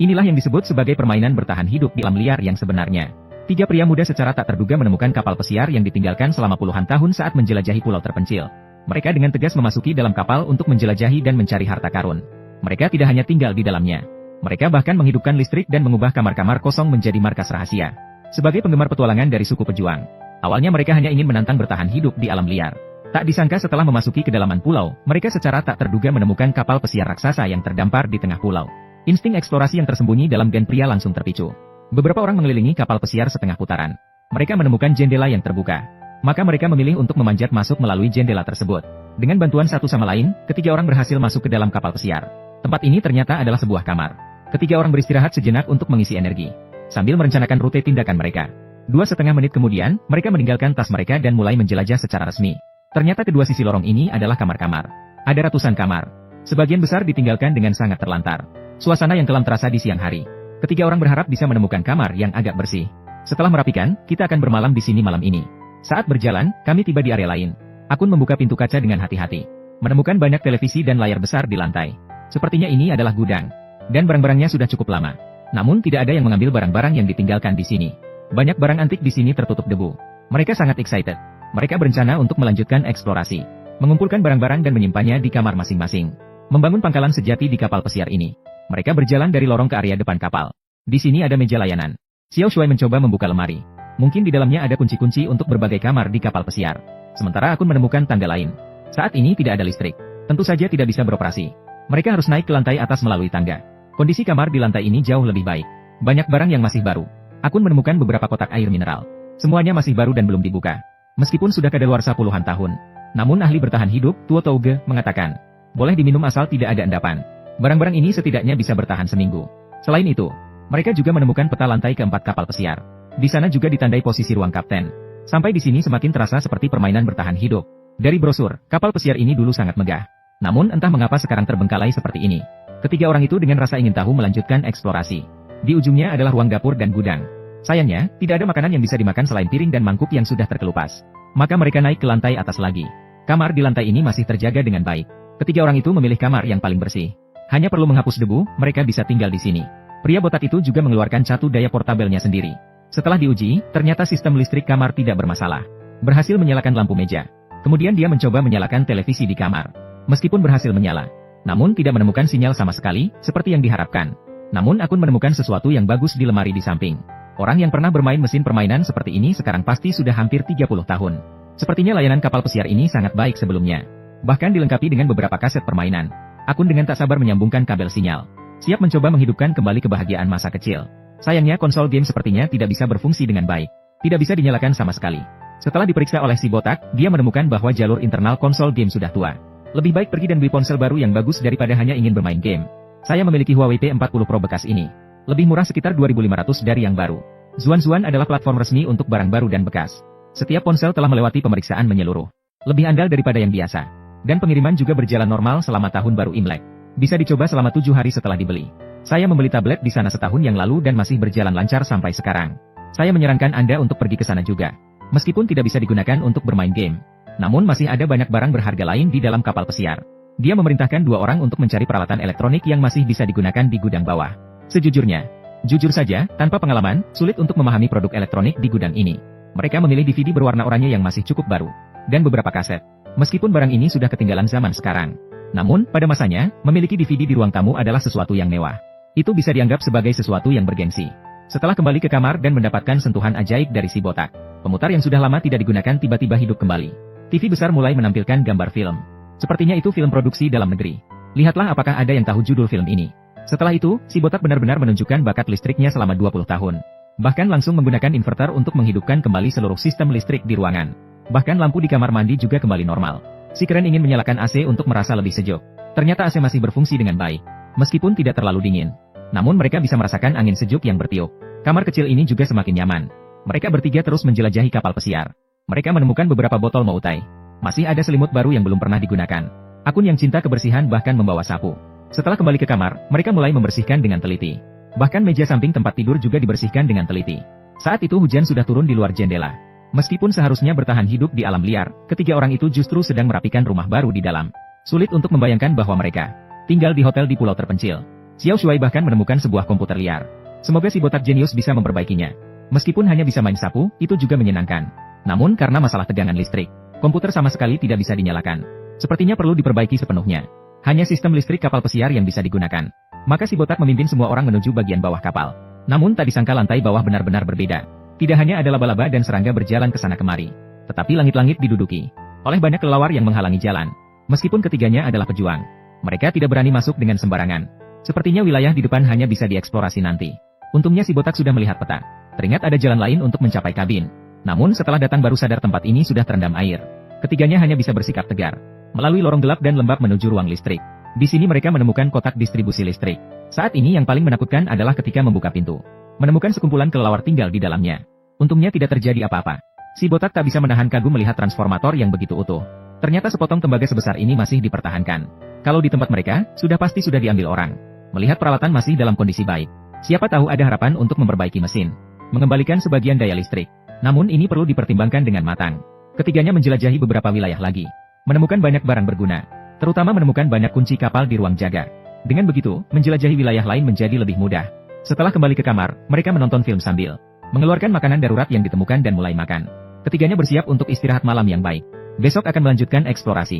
Inilah yang disebut sebagai permainan bertahan hidup di alam liar yang sebenarnya. Tiga pria muda secara tak terduga menemukan kapal pesiar yang ditinggalkan selama puluhan tahun saat menjelajahi pulau terpencil. Mereka dengan tegas memasuki dalam kapal untuk menjelajahi dan mencari harta karun. Mereka tidak hanya tinggal di dalamnya. Mereka bahkan menghidupkan listrik dan mengubah kamar-kamar kosong menjadi markas rahasia. Sebagai penggemar petualangan dari suku pejuang, awalnya mereka hanya ingin menantang bertahan hidup di alam liar. Tak disangka setelah memasuki kedalaman pulau, mereka secara tak terduga menemukan kapal pesiar raksasa yang terdampar di tengah pulau. Insting eksplorasi yang tersembunyi dalam gen pria langsung terpicu. Beberapa orang mengelilingi kapal pesiar setengah putaran. Mereka menemukan jendela yang terbuka. Maka mereka memilih untuk memanjat masuk melalui jendela tersebut. Dengan bantuan satu sama lain, ketiga orang berhasil masuk ke dalam kapal pesiar. Tempat ini ternyata adalah sebuah kamar. Ketiga orang beristirahat sejenak untuk mengisi energi, sambil merencanakan rute tindakan mereka. 2,5 menit kemudian, mereka meninggalkan tas mereka dan mulai menjelajah secara resmi. Ternyata kedua sisi lorong ini adalah kamar-kamar. Ada ratusan kamar. Sebagian besar ditinggalkan dengan sangat terlantar. Suasana yang kelam terasa di siang hari. Ketiga orang berharap bisa menemukan kamar yang agak bersih. Setelah merapikan, kita akan bermalam di sini malam ini. Saat berjalan, kami tiba di area lain. Akun membuka pintu kaca dengan hati-hati. Menemukan banyak televisi dan layar besar di lantai. Sepertinya ini adalah gudang. Dan barang-barangnya sudah cukup lama. Namun tidak ada yang mengambil barang-barang yang ditinggalkan di sini. Banyak barang antik di sini tertutup debu. Mereka sangat excited. Mereka berencana untuk melanjutkan eksplorasi. Mengumpulkan barang-barang dan menyimpannya di kamar masing-masing. Membangun pangkalan sejati di kapal pesiar ini. Mereka berjalan dari lorong ke area depan kapal. Di sini ada meja layanan. Xiao Shuai mencoba membuka lemari. Mungkin di dalamnya ada kunci-kunci untuk berbagai kamar di kapal pesiar. Sementara Akun menemukan tangga lain. Saat ini tidak ada listrik. Tentu saja tidak bisa beroperasi. Mereka harus naik ke lantai atas melalui tangga. Kondisi kamar di lantai ini jauh lebih baik. Banyak barang yang masih baru. Akun menemukan beberapa kotak air mineral. Semuanya masih baru dan belum dibuka. Meskipun sudah kadaluarsa puluhan tahun. Namun ahli bertahan hidup, Tuo Touge, mengatakan, boleh diminum asal tidak ada endapan. Barang-barang ini setidaknya bisa bertahan seminggu. Selain itu, mereka juga menemukan peta lantai keempat kapal pesiar. Di sana juga ditandai posisi ruang kapten. Sampai di sini semakin terasa seperti permainan bertahan hidup. Dari brosur, kapal pesiar ini dulu sangat megah. Namun entah mengapa sekarang terbengkalai seperti ini. Ketiga orang itu dengan rasa ingin tahu melanjutkan eksplorasi. Di ujungnya adalah ruang dapur dan gudang. Sayangnya, tidak ada makanan yang bisa dimakan selain piring dan mangkuk yang sudah terkelupas. Maka mereka naik ke lantai atas lagi. Kamar di lantai ini masih terjaga dengan baik. Ketiga orang itu memilih kamar yang paling bersih. Hanya perlu menghapus debu, mereka bisa tinggal di sini. Pria botak itu juga mengeluarkan catu daya portabelnya sendiri. Setelah diuji, ternyata sistem listrik kamar tidak bermasalah. Berhasil menyalakan lampu meja. Kemudian dia mencoba menyalakan televisi di kamar. Meskipun berhasil menyala, namun tidak menemukan sinyal sama sekali, seperti yang diharapkan. Namun Akun menemukan sesuatu yang bagus di lemari di samping. Orang yang pernah bermain mesin permainan seperti ini sekarang pasti sudah hampir 30 tahun. Sepertinya layanan kapal pesiar ini sangat baik sebelumnya. Bahkan dilengkapi dengan beberapa kaset permainan. Akun dengan tak sabar menyambungkan kabel sinyal. Siap mencoba menghidupkan kembali kebahagiaan masa kecil. Sayangnya konsol game sepertinya tidak bisa berfungsi dengan baik. Tidak bisa dinyalakan sama sekali. Setelah diperiksa oleh si botak, dia menemukan bahwa jalur internal konsol game sudah tua. Lebih baik pergi dan beli ponsel baru yang bagus daripada hanya ingin bermain game. Saya memiliki Huawei P40 Pro bekas ini. Lebih murah sekitar 2.500 dari yang baru. Zuan adalah platform resmi untuk barang baru dan bekas. Setiap ponsel telah melewati pemeriksaan menyeluruh. Lebih andal daripada yang biasa. Dan pengiriman juga berjalan normal selama tahun baru Imlek. Bisa dicoba selama 7 hari setelah dibeli. Saya membeli tablet di sana setahun yang lalu dan masih berjalan lancar sampai sekarang. Saya menyarankan Anda untuk pergi ke sana juga. Meskipun tidak bisa digunakan untuk bermain game. Namun masih ada banyak barang berharga lain di dalam kapal pesiar. Dia memerintahkan 2 orang untuk mencari peralatan elektronik yang masih bisa digunakan di gudang bawah. Sejujurnya, jujur saja, tanpa pengalaman, sulit untuk memahami produk elektronik di gudang ini. Mereka memilih DVD berwarna oranye yang masih cukup baru. Dan beberapa kaset. Meskipun barang ini sudah ketinggalan zaman sekarang. Namun, pada masanya, memiliki DVD di ruang tamu adalah sesuatu yang mewah. Itu bisa dianggap sebagai sesuatu yang bergengsi. Setelah kembali ke kamar dan mendapatkan sentuhan ajaib dari si botak, pemutar yang sudah lama tidak digunakan tiba-tiba hidup kembali. TV besar mulai menampilkan gambar film. Sepertinya itu film produksi dalam negeri. Lihatlah apakah ada yang tahu judul film ini. Setelah itu, si botak benar-benar menunjukkan bakat listriknya selama 20 tahun. Bahkan langsung menggunakan inverter untuk menghidupkan kembali seluruh sistem listrik di ruangan. Bahkan lampu di kamar mandi juga kembali normal. Si keren ingin menyalakan AC untuk merasa lebih sejuk. Ternyata AC masih berfungsi dengan baik. Meskipun tidak terlalu dingin. Namun mereka bisa merasakan angin sejuk yang bertiup. Kamar kecil ini juga semakin nyaman. Mereka bertiga terus menjelajahi kapal pesiar. Mereka menemukan beberapa botol moutai. Masih ada selimut baru yang belum pernah digunakan. Akun yang cinta kebersihan bahkan membawa sapu. Setelah kembali ke kamar, mereka mulai membersihkan dengan teliti. Bahkan meja samping tempat tidur juga dibersihkan dengan teliti. Saat itu hujan sudah turun di luar jendela. Meskipun seharusnya bertahan hidup di alam liar, ketiga orang itu justru sedang merapikan rumah baru di dalam. Sulit untuk membayangkan bahwa mereka tinggal di hotel di pulau terpencil. Xiao Shuai bahkan menemukan sebuah komputer liar. Semoga si botak jenius bisa memperbaikinya. Meskipun hanya bisa main sapu, itu juga menyenangkan. Namun karena masalah tegangan listrik, komputer sama sekali tidak bisa dinyalakan. Sepertinya perlu diperbaiki sepenuhnya. Hanya sistem listrik kapal pesiar yang bisa digunakan. Maka si botak memimpin semua orang menuju bagian bawah kapal. Namun tak disangka lantai bawah benar-benar berbeda. Tidak hanya ada laba-laba dan serangga berjalan ke sana kemari, tetapi langit-langit diduduki oleh banyak kelelawar yang menghalangi jalan. Meskipun ketiganya adalah pejuang, mereka tidak berani masuk dengan sembarangan. Sepertinya wilayah di depan hanya bisa dieksplorasi nanti. Untungnya si botak sudah melihat peta. Teringat ada jalan lain untuk mencapai kabin. Namun setelah datang baru sadar tempat ini sudah terendam air. Ketiganya hanya bisa bersikap tegar, melalui lorong gelap dan lembab menuju ruang listrik. Di sini mereka menemukan kotak distribusi listrik. Saat ini yang paling menakutkan adalah ketika membuka pintu. Menemukan sekumpulan kelelawar tinggal di dalamnya. Untungnya tidak terjadi apa-apa. Si botak tak bisa menahan kagum melihat transformator yang begitu utuh. Ternyata sepotong tembaga sebesar ini masih dipertahankan. Kalau di tempat mereka, sudah pasti sudah diambil orang. Melihat peralatan masih dalam kondisi baik, siapa tahu ada harapan untuk memperbaiki mesin, mengembalikan sebagian daya listrik. Namun ini perlu dipertimbangkan dengan matang. Ketiganya menjelajahi beberapa wilayah lagi, menemukan banyak barang berguna, terutama menemukan banyak kunci kapal di ruang jaga. Dengan begitu, menjelajahi wilayah lain menjadi lebih mudah. Setelah kembali ke kamar, mereka menonton film sambil mengeluarkan makanan darurat yang ditemukan dan mulai makan. Ketiganya bersiap untuk istirahat malam yang baik. Besok akan melanjutkan eksplorasi.